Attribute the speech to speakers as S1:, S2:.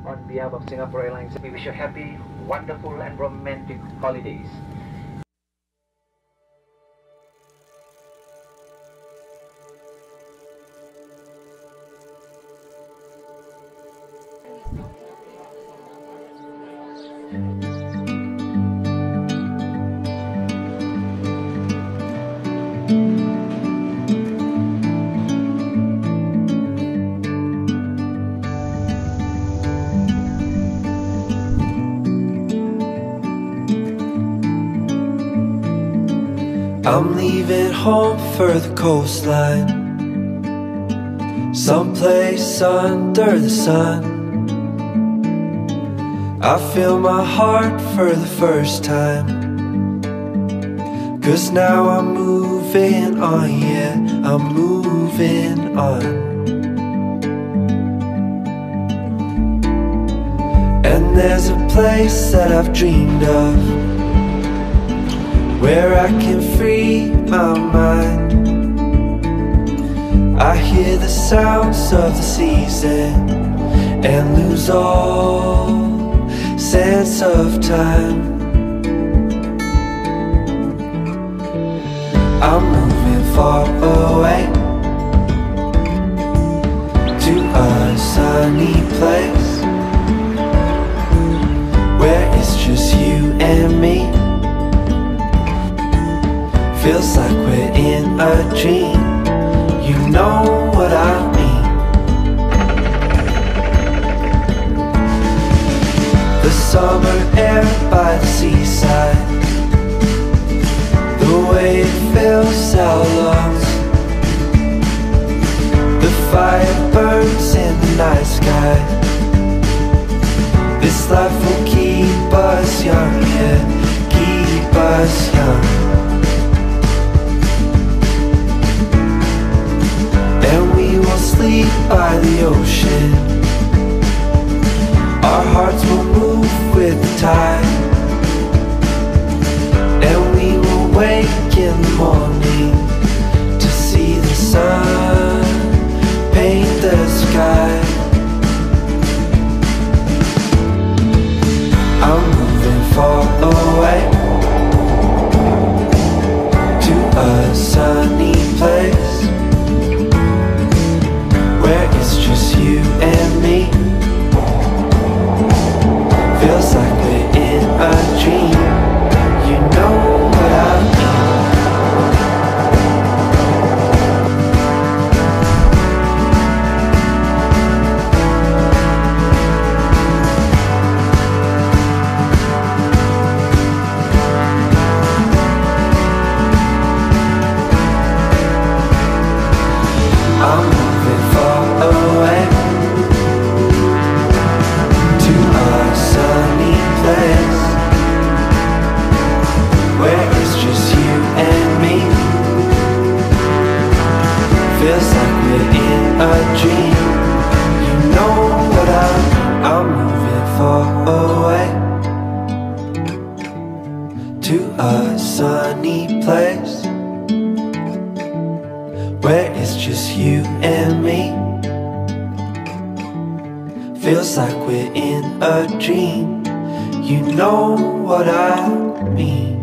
S1: on behalf of Singapore Airlines, we wish you happy, wonderful and romantic holidays.
S2: I'm leaving home for the coastline, someplace under the sun. I feel my heart for the first time, 'cause now I'm moving on, yeah, I'm moving on. And there's a place that I've dreamed of, where I can free my mind. I hear the sounds of the season and lose all sense of time. I'm moving far away to a sunny place where it's just you and me. Feels like we're in a dream, you know what I mean. The summer air by the seaside, the way it fills our lungs, the fire burns in the night sky. This life will keep us young, yeah, keep us young. Sleep by the ocean, our hearts will move with the tide, and we will wake in the morning to see the sun paint the sky. I'm moving far away to a sunny place where it's just you and me. Feels like we're in a dream, you know what I mean. I'm moving far away to a sunny place where it's just you and me. Feels like we're in a dream, you know what I'm moving far away to a sunny place where it's just you and me. Feels like we're in a dream, you know what I mean.